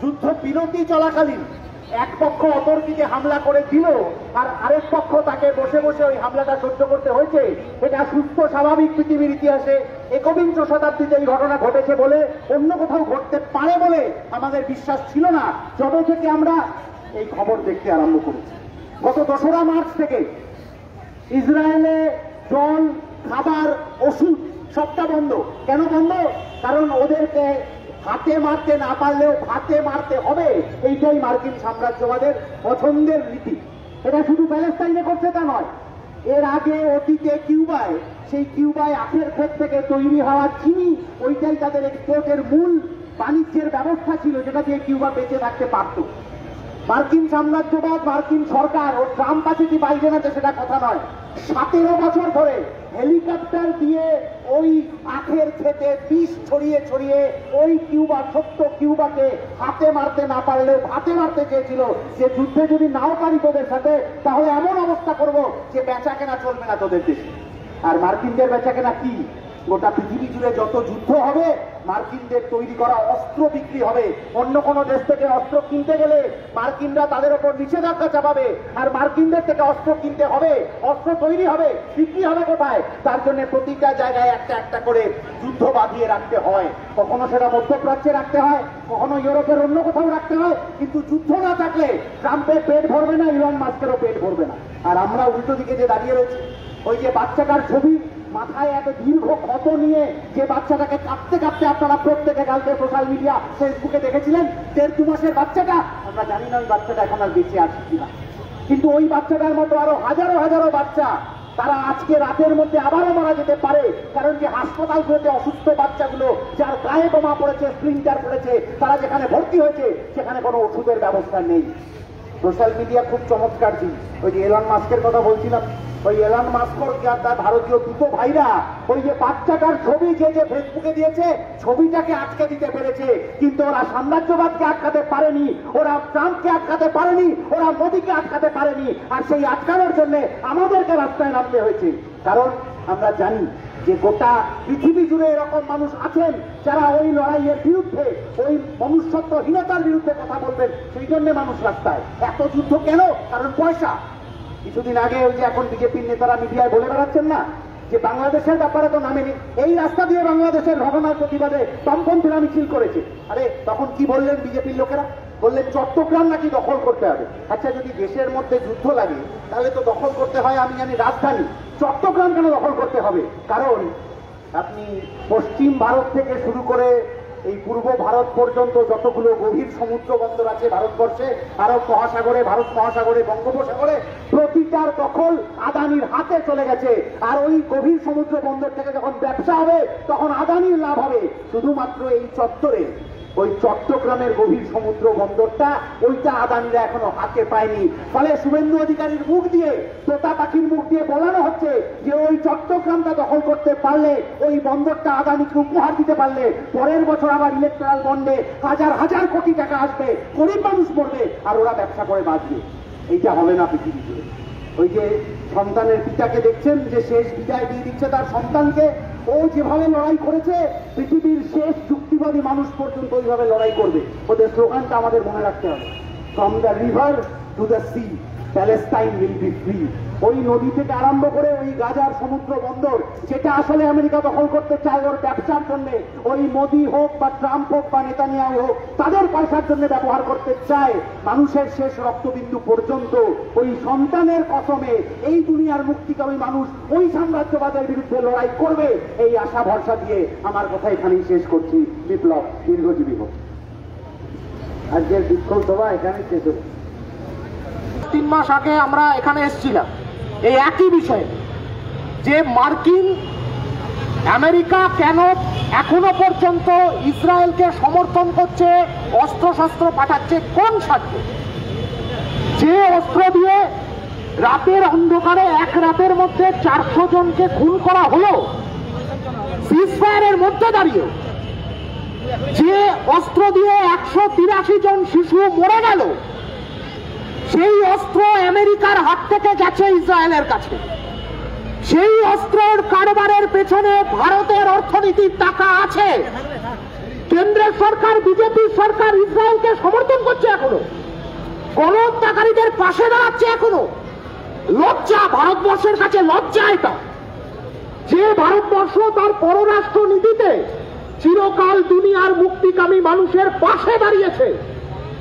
যুদ্ধ বিরতি চলাকালীন এক পক্ষ অপর দিকে হামলা করে দিল আর আরেক পক্ষ তাকে বসে বসে ওই হামলাটা সহ্য করতে হয়েছে, এটা সুস্থ স্বাভাবিক পৃথিবীর ইতিহাসে একবিংশ শতাব্দীতে এই ঘটনা ঘটেছে বলে, অন্য কোথাও ঘটতে পারে বলে আমাদের বিশ্বাস ছিল না যবে থেকে আমরা এই খবর দেখতে আরম্ভ করেছি। গত 2রা মার্চ থেকে ইসরায়েলে জল, খাবার, ওষুধ সবটা বন্ধ। কেন বন্ধ? কারণ ওদেরকে হাতে মারতে না পারলেও ভাতে মারতে হবে, এইটাই মার্কিন সাম্রাজ্যবাদের পছন্দের নীতি। এটা শুধু প্যালেস্টাইনে করছে তা নয়, এর আগে অতীতে কিউবায়, সেই কিউবায় আখের ক্ষেত থেকে তৈরি হওয়া চিনি, ওইটাই তাদের এক্সপোর্টের মূল বাণিজ্যের ব্যবস্থা ছিল, যেটা দিয়ে কিউবা বেঁচে থাকতে পারত। মার্কিন সাম্রাজ্যবাদ, মার্কিন সরকার ও ট্রাম্প আছে কি বাইডেন আছে সেটা কথা নয়, 17 বছর ধরে হেলিকপ্টার দিয়ে ওই আখের ক্ষেতে বিষ ছড়িয়ে ছড়িয়ে ওই কিউবা, ছোট্ট কিউবাকে হাতে মারতে না পারলেও ভাতে মারতে চেয়েছিল, যে যুদ্ধে যদি নাও পারি তোদের সাথে তাহলে এমন অবস্থা করব যে বেচা কেনা চলবে না তোদের দেশে। আর মার্কিনদের বেচা কেনা কি? গোটা পৃথিবী জুড়ে যত যুদ্ধ হবে মার্কিনদের তৈরি করা অস্ত্র বিক্রি হবে। অন্য কোনো দেশ থেকে অস্ত্র কিনতে গেলে মার্কিনরা তাদের ওপর নিষেধাজ্ঞা চাপাবে, আর মার্কিনদের থেকে অস্ত্র কিনতে হবে, অস্ত্র তৈরি হবে, বিক্রি হবে কোথায়? তার জন্য প্রতিটা জায়গায় একটা একটা করে যুদ্ধ বাঁধিয়ে রাখতে হয়। কখনো সেটা মধ্যপ্রাচ্যে রাখতে হয়, কখনো ইউরোপের অন্য কোথাও রাখতে হয়, কিন্তু যুদ্ধ না থাকলে ট্রাম্পের পেট ভরবে না, ইলন মাস্কেরও পেট ভরবে না। আর আমরা উল্টো দিকে যে দাঁড়িয়ে রয়েছি, ওই যে বাচ্চাটার ছবি, মাথায় এত দীর্ঘ ক্ষত নিয়ে যে বাচ্চাটাকে কাঁপতে কাঁপতে আপনারা প্রত্যেকে কালকে সোশ্যাল মিডিয়া ফেসবুকে দেখেছিলেন, 1.5-2 মাসের বাচ্চাটা, আমরা জানি না ওই বাচ্চাটা এখন আর বেঁচে আছে কিনা, কিন্তু ওই বাচ্চাটার মতো আরো হাজারো হাজারো বাচ্চা তারা আজকে রাতের মধ্যে আবারও মারা যেতে পারে। কারণ যে হাসপাতালগুলোতে অসুস্থ বাচ্চাগুলো যার গায়ে বোমা পড়েছে, স্প্লিন্টার পড়েছে, তারা যেখানে ভর্তি হয়েছে সেখানে কোনো ওষুধের ব্যবস্থা নেই। সোশ্যাল মিডিয়া খুব চমৎকার জিনিস। ওই যে এলন মাস্কের কথা বলছিলাম, ওই এলন মাস্কর তার ভারতীয় দুটো ভাইরা ওই যে বাচ্চাটার ছবি যে ফেসবুকে দিয়েছে, ছবিটাকে আটকে দিতে পেরেছে, কিন্তু ওরা সাম্রাজ্যবাদকে আটকাতে পারেনি, ওরা ট্রাম্পকে আটকাতে পারেনি, ওরা মোদীকে আটকাতে পারেনি। আর সেই আটকানোর জন্য আমাদেরকে রাস্তায় নামতে হয়েছে। কারণ আমরা জানি যে গোটা পৃথিবী জুড়ে এরকম মানুষ আছেন যারা ওই লড়াইয়ের বিরুদ্ধে, ওই মনুষ্যত্বহীনতার বিরুদ্ধে কথা বলবেন, সেই জন্য মানুষ রাস্তায়। এত যুদ্ধ কেন? কারণ পয়সা। কিছুদিন আগে ওই যে এখন বিজেপির নেতারা মিডিয়ায় বলে বেড়াচ্ছেন না যে বাংলাদেশের ব্যাপারে তো নামেনি, এই রাস্তা দিয়ে বাংলাদেশের ঘটনার প্রতিবাদে বামপন্থীরা মিছিল করেছে। আরে তখন কি বললেন বিজেপির লোকেরা? বললেন চট্টগ্রাম নাকি দখল করতে হবে। আচ্ছা, যদি দেশের মধ্যে যুদ্ধ লাগে তাহলে তো দখল করতে হয়, আমি জানি, রাজধানী। চট্টগ্রাম কেন দখল করতে হবে? কারণ আপনি পশ্চিম ভারত থেকে শুরু করে এই পূর্ব ভারত পর্যন্ত যতগুলো গভীর সমুদ্র বন্দর আছে ভারতবর্ষে, আরব মহাসাগরে, ভারত মহাসাগরে, বঙ্গোপসাগরে, প্রতিটার দখল আদানির হাতে চলে গেছে। আর ওই গভীর সমুদ্র বন্দর থেকে যখন ব্যবসা হবে তখন আদানির লাভ হবে। শুধুমাত্র এই চত্বরে ওই চট্টগ্রামের গভীর সমুদ্র বন্দরটা, ওইটা আদানিরা এখনো হাতে পায়নি। ফলে শুভেন্দু অধিকারীর মুখ দিয়ে, তোতা পাখির মুখ দিয়ে বলানো হচ্ছে যে ওই চট্টগ্রামটা দখল করতে পারলে, ওই বন্দরটা আদানিকে উপহার দিতে পারলে পরের বছর আবার ইলেকট্রাল বন্ডে হাজার হাজার কোটি টাকা আসবে, গরিব মানুষ মরবে আর ওরা ব্যবসা করে বাঁচবে। এইটা হবে না পৃথিবী জুড়ে। ওই যে সন্তানের পিতাকে দেখছেন যে শেষ বিদায় দিয়ে দিচ্ছে তার সন্তানকে, ও যেভাবে লড়াই করেছে পৃথিবীর শেষ যুক্তিবাদী মানুষ পর্যন্ত ওইভাবে লড়াই করবে। ওদের স্লোগানটা আমাদের মনে রাখতে হবে, from the river to the sea Palestine will be free. ওই নদী থেকে আরম্ভ করে ওই গাজার সমুদ্র বন্দর, যেটা আসলে আমেরিকা দখল করতে চায় ওর ব্যবসার জন্য, ওই মোদি হোক বা ট্রাম্প হোক বা নেতানিয়াহু হোক, তাদের পয়সার জন্য ব্যবহার করতে চায়, মানুষের শেষ রক্তবিন্দু পর্যন্ত ওই সন্তানের কসমে এই দুনিয়ার মুক্তিকামী মানুষ ওই সাম্রাজ্যবাদের বিরুদ্ধে লড়াই করবে, এই আশা ভরসা দিয়ে আমার কথা এখানেই শেষ করছি। বিপ্লব দীর্ঘজীবী হোক। আজকের বিক্ষোভ সভা এখানেই শেষ হচ্ছে। 3 মাস আগে আমরা এখানে এসেছিলাম এই একই বিষয়ে, যে আমেরিকা কেন এখনো পর্যন্ত ইসরায়েলকে সমর্থন করছে, অস্ত্রশস্ত্র পাঠাচ্ছে, কোন স্বার্থে? যে অস্ত্র দিয়ে রাতের অন্ধকারে এক রাতের মধ্যে 400 জনকে খুন করা হলো সিজফায়ারের মধ্যে দাঁড়িয়ে, যে অস্ত্র দিয়ে 183 জন শিশু মরে গেল, সেই অস্ত্র আমেরিকার হাত থেকে গেছে ইসরায়েলের কাছে। সেই অস্ত্রের কারবারের পেছনে ভারতের অর্থনীতির টাকা আছে। কেন্দ্রের সরকার, বিজেপি সরকার ইসরায়েলকে সমর্থন করছে এখনো, গণহত্যাকারীদের পাশে দাঁড়াচ্ছে এখনো। লজ্জা, ভারতবর্ষের কাছে লজ্জা এটা, যে ভারতবর্ষ তার পররাষ্ট্র নীতিতে চিরকাল দুনিয়ার মুক্তিকামী মানুষের পাশে দাঁড়িয়েছে,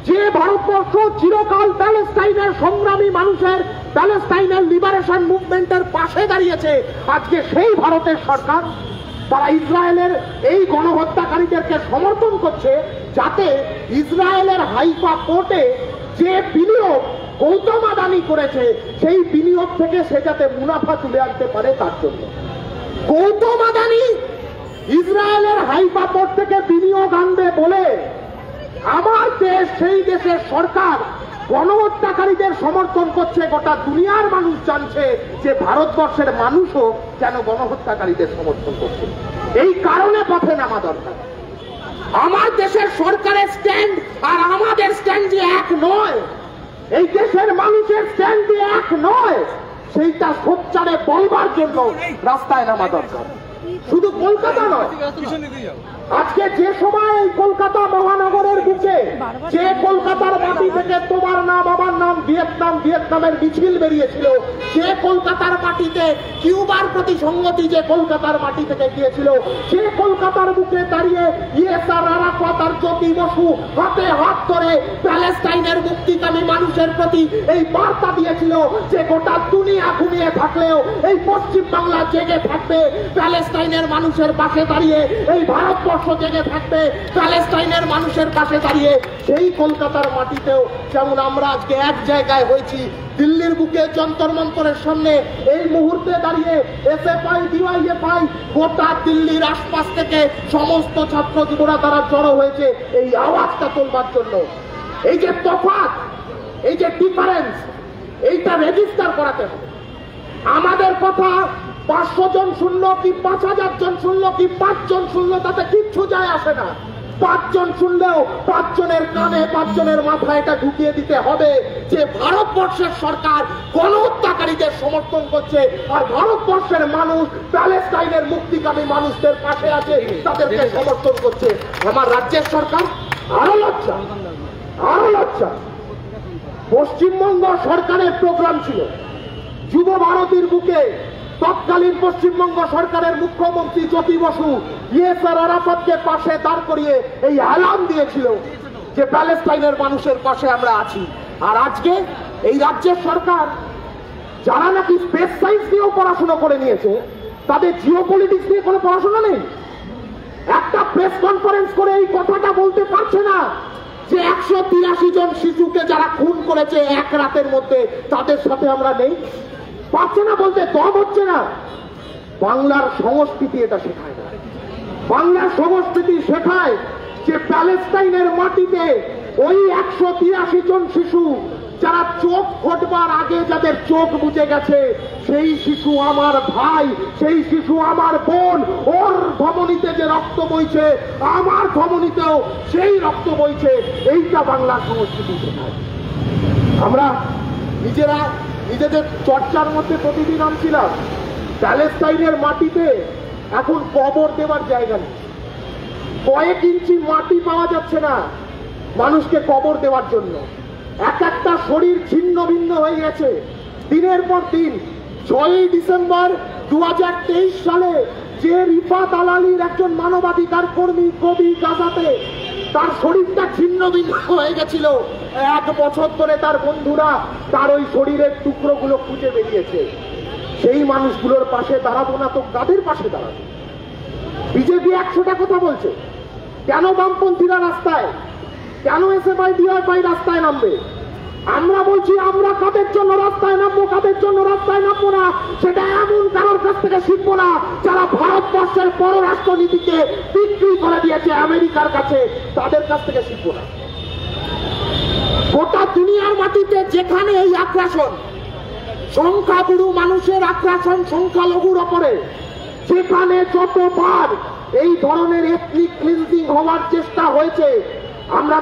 যে ভারতবর্ষ চিরকাল প্যালেস্টাইনের সংগ্রামী মানুষের, প্যালেস্টাইনের লিবারেশন মুভমেন্টের পাশে দাঁড়িয়েছে, আজকে সেই ভারতের সরকার তারা ইসরায়েলের এই গণহত্যাকারীদেরকে সমর্থন করছে, যাতে ইসরায়েলের হাইফা কোর্টে যে বিনিয়োগ গৌতম আদানি করেছে সেই বিনিয়োগ থেকে সে যাতে মুনাফা তুলে আনতে পারে তার জন্য। গৌতম আদানি ইসরায়েলের হাইফা কোর্ট থেকে বিনিয়োগ আনবে বলে আমার দেশ, সেই দেশের সরকার গণহত্যাকারীদের সমর্থন করছে। গোটা দুনিয়ার মানুষ জানছে যে ভারতবর্ষের মানুষও যেন গণহত্যাকারীদের সমর্থন করছে। এই কারণে পথে নামা দরকার। আমার দেশের সরকারের স্ট্যান্ড আর আমাদের স্ট্যান্ড যে এক নয়, এই দেশের মানুষের স্ট্যান্ড যে এক নয়, সেইটা সোচ্চারে বলবার জন্য রাস্তায় নামা দরকার। শুধু কলকাতা নয়, আজকে যে সময় এই কলকাতা মহানগরের বুকে, যে কলকাতার মাটি থেকে তোমার নাম আমার নাম ভিয়েতনামের মিছিল বেরিয়েছিল, যে কলকাতার মাটিতে কিউবার প্রতি সংহতি যে কলকাতার মাটি থেকে গিয়েছিল, যে কলকাতার বুকে দাঁড়িয়ে ইয়াসের আরাফাত আর জ্যোতি বসু হাতে হাত ধরে প্যালেস্টাইনের মুক্তিকামী মানুষের প্রতি এই বার্তা দিয়েছিল যে গোটা দুনিয়া ঘুমিয়ে থাকলেও এই পশ্চিম বাংলা জেগে থাকবে, প্যালেস্টাইনের মানুষের পাশে দাঁড়িয়ে এই ভারতবর্ষ জেগে থাকবে, প্যালেস্টাইনের মানুষের পাশে দাঁড়িয়ে। সেই কলকাতার মাটিতেও যেমন আমরা আজকে এক জায়গায় হয়েছি, দিল্লির বুকে যন্তর মন্তরের সামনে এই মুহূর্তে দাঁড়িয়ে এসএফআই, ডিওয়াইএফআই, গোটা দিল্লির আশপাশ থেকে সমস্ত ছাত্র যুবরা তারা জড়ো হয়েছে এই আওয়াজটা তোলবার জন্য। এই যে তফাৎ, এই যে ডিফারেন্স, এইটা রেজিস্টার করাতে হবে। আমাদের কথা 500 জন শুনলো কি 5000 জন শুনলো কি 5 জন শুনলো তাতে কিচ্ছু যায় আসে না। 5 জন শুনলেও 5 জনের কানে 5 জনের মাথায় এটা ঢুকিয়ে দিতে হবে যে ভারতবর্ষের সরকার গণহত্যাকারীদের সমর্থন করছে আর ভারতবর্ষের মানুষ প্যালেস্টাইনের মুক্তিকামী মানুষদের পাশে আছে, তাদেরকে সমর্থন করছে। আমার রাজ্যের সরকার আরো লজ্জা, আরো লজ্জা। পশ্চিমবঙ্গ সরকারের প্রোগ্রাম ছিল যুব ভারতীর বুকে, তৎকালীন পশ্চিমবঙ্গ সরকারের মুখ্যমন্ত্রী জ্যোতি বসু ইয়াসের আরাফাতকে পাশে দাঁড় করিয়ে এই এলান দিয়েছিল যে প্যালেস্টাইনের মানুষের পাশে আমরা আছি। আর আজকে এই রাজ্যের সরকার, যারা নাকি স্পেস সায়েন্স নিয়েও পড়াশোনা করে নিয়েছে, তাদের জিওপলিটিক্স নিয়ে কোনো পড়াশোনা নেই। একটা প্রেস কনফারেন্স করে এই কথাটা বলতে পারছে না যে 183 জন শিশুকে যারা খুন করেছে এক রাতের মধ্যে, তাদের সাথে আমরা নেই। পারছে না বলতে, দম হচ্ছে না। বাংলার সংস্কৃতি এটা শেখায় না। বাংলার সংস্কৃতি শেখায় যে প্যালেস্টাইনের মাটিতে ওই 183 জন শিশু যারা চোখ ফোটবার আগে যাদের চোখ বুঝে গেছে, সেই শিশু আমার ভাই, সেই শিশু আমার বোন, ওর ধমনীতে যে রক্ত বইছে আমার ধমনীতেও সেই রক্ত বইছে। এইটা বাংলার সংস্কৃতি শেখায়। আমরা নিজেরা নিজেদের চর্চার মধ্যে প্রতিদিন নামছিলাম। প্যালেস্টাইনের মাটিতে এখন কবর দেওয়ার জায়গা নেই, কয়েক ইঞ্চি মাটি পাওয়া যাচ্ছে না মানুষকে কবর দেওয়ার জন্য। এক একটা শরীর ছিন্ন ভিন্ন হয়ে গেছে দিনের পর দিন। 6ই ডিসেম্বর 2023 সালে যে রিফাত আলালির একজন মানবাধিকার কর্মী, কবি গাজাতে তার শরীরটা ছিন্ন ভিন্ন হয়ে গেছিল, 1 বছর ধরে তার বন্ধুরা তার ওই শরীরের টুকরোগুলো খুঁজে বেরিয়েছে। সেই মানুষগুলোর পাশে দাঁড়াবো না তো কাদের পাশে দাঁড়াবো? বিজেপি 100টা কথা বলছে, কেন বামপন্থীরা রাস্তায়, কেন এসএফআই, ডিওয়াইএফআই রাস্তায় নামবে? আমরা বলছি আমরা কাদের জন্য রাস্তায় নামবো, কাদের জন্য রাস্তায় নামবো না, সেটা এমন কারোর কাছ থেকে শিখবো না যারা ভারতবর্ষের পররাষ্ট্র নীতিকে বিক্রি করে দিয়েছে আমেরিকার কাছে, তাদের কাছ থেকে শিখবো না। গোটা দুনিয়ার মাটিতে যেখানে এই আগ্রাসন, সংখ্যাগুরু মানুষের আগ্রাসন সংখ্যালঘুর ওপরে, যেখানে যতবার এই ধরনের এথনিক ক্লিনজিং হওয়ার চেষ্টা হয়েছে, আমরা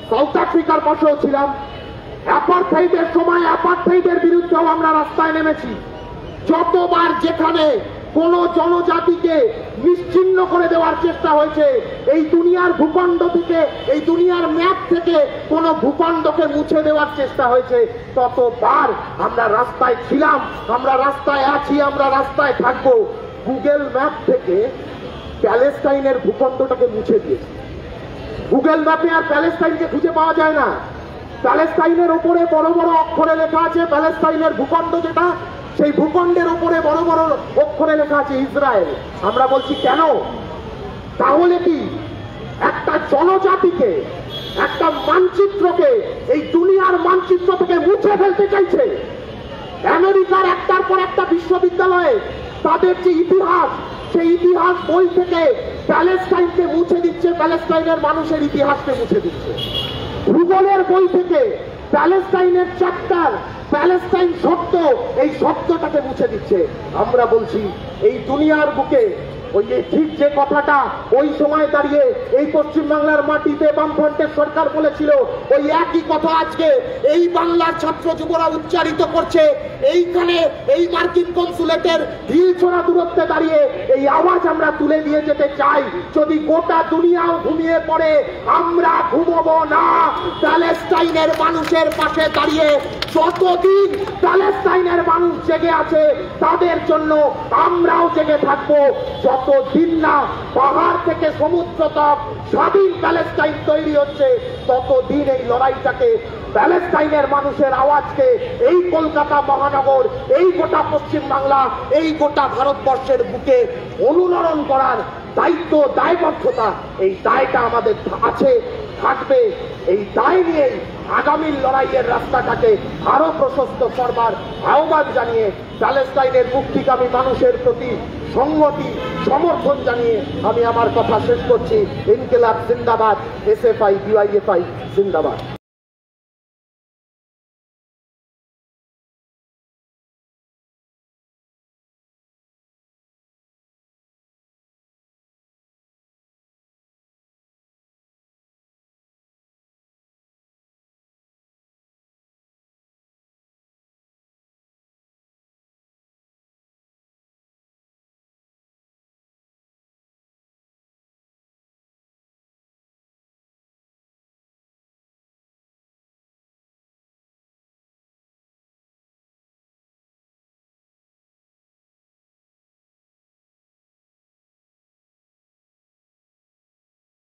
সাউথ আফ্রিকার পাশেও ছিলাম, অ্যাপার্থাইডের সময় অ্যাপার্থাইডের বিরুদ্ধেও আমরা রাস্তায় নেমেছি। যতবার যেখানে কোন জনজাতিকে নিশ্চিহ্ন করে দেওয়ার চেষ্টা হয়েছে, এই দুনিয়ার ভূখণ্ড থেকে, এই দুনিয়ার ম্যাপ থেকে কোন ভূখণ্ডকে মুছে দেওয়ার চেষ্টা হয়েছে, ততবার আমরা রাস্তায় ছিলাম, আমরা রাস্তায় আছি, আমরা রাস্তায় থাকবো। গুগল ম্যাপ থেকে প্যালেস্টাইনের ভূখণ্ডটাকে মুছে দিয়েছে। গুগল ম্যাপে আর প্যালেস্টাইনকে খুঁজে পাওয়া যায় না। প্যালেস্টাইনের উপরে বড় বড় অক্ষরে লেখা আছে প্যালেস্টাইনের ভূখণ্ড যেটা, সেই ভূখণ্ডের উপরে বড় বড় অক্ষরে লেখা আছে ইসরায়েল। আমরা বলছি কেন? তাহলে কি একটা জনজাতিকে, একটা মানচিত্রকে এই দুনিয়ার মানচিত্র থেকে মুছে ফেলতে চাইছে? আমেরিকার একটার পর একটা বিশ্ববিদ্যালয়ে তাদের যে ইতিহাস, সেই ইতিহাস বই থেকে প্যালেস্টাইনকে মুছে দিচ্ছে, প্যালেস্টাইনের মানুষের ইতিহাসকে মুছে দিচ্ছে। ভূগোলের বই থেকে প্যালেস্টাইনের চ্যাপ্টার, প্যালেস্টাইন শব্দ, এই শব্দটাকে মুছে দিচ্ছে। আমরা বলছি এই দুনিয়ার বুকে ওই যে ঠিক যে কথাটা ওই সময় দাঁড়িয়ে এই পশ্চিমবাংলার মাটিতে বামফ্রন্টের সরকার বলেছিল, ওই একই কথা আজকে এই বাংলার ছাত্র যুবরা উচ্চারিত করছে। এইখানে এই মার্কিন কনসুলেটের ঢিল ছোড়া দূরত্বে দাঁড়িয়ে এই আওয়াজ আমরা তুলে দিয়ে যেতে চাই, যদি গোটা দুনিয়াও ঘুমিয়ে পড়ে আমরা ঘুমবো না। প্যালেস্টাইনের মানুষের পাশে দাঁড়িয়ে যতদিন প্যালেস্টাইনের মানুষ জেগে আছে তাদের জন্য আমরাও জেগে থাকবো। যতদিন না পাহাড় থেকে সমুদ্র তক স্বাধীন প্যালেস্টাইন তৈরি হচ্ছে, ততদিন এই লড়াইটাকে, প্যালেস্টাইনের মানুষের আওয়াজকে এই কলকাতা মহানগর, এই গোটা পশ্চিম বাংলা, এই গোটা ভারতবর্ষের বুকে অনুসরণ করার দায়িত্ব, দায়বদ্ধতা, এই দায়টা আমাদের আছে, থাকবে। এই দায় নিয়েই আগামী লড়াইয়ের রাস্তাটাকে আরো প্রশস্ত করবার আহ্বান জানিয়ে প্যালেস্টাইনের মুক্তিকামী মানুষের প্রতি সংহতি, সমর্থন জানিয়ে আমি আমার কথা শেষ করছি। ইনকিলাব জিন্দাবাদ, এসএফআই, ডিওয়াইএফআই জিন্দাবাদ।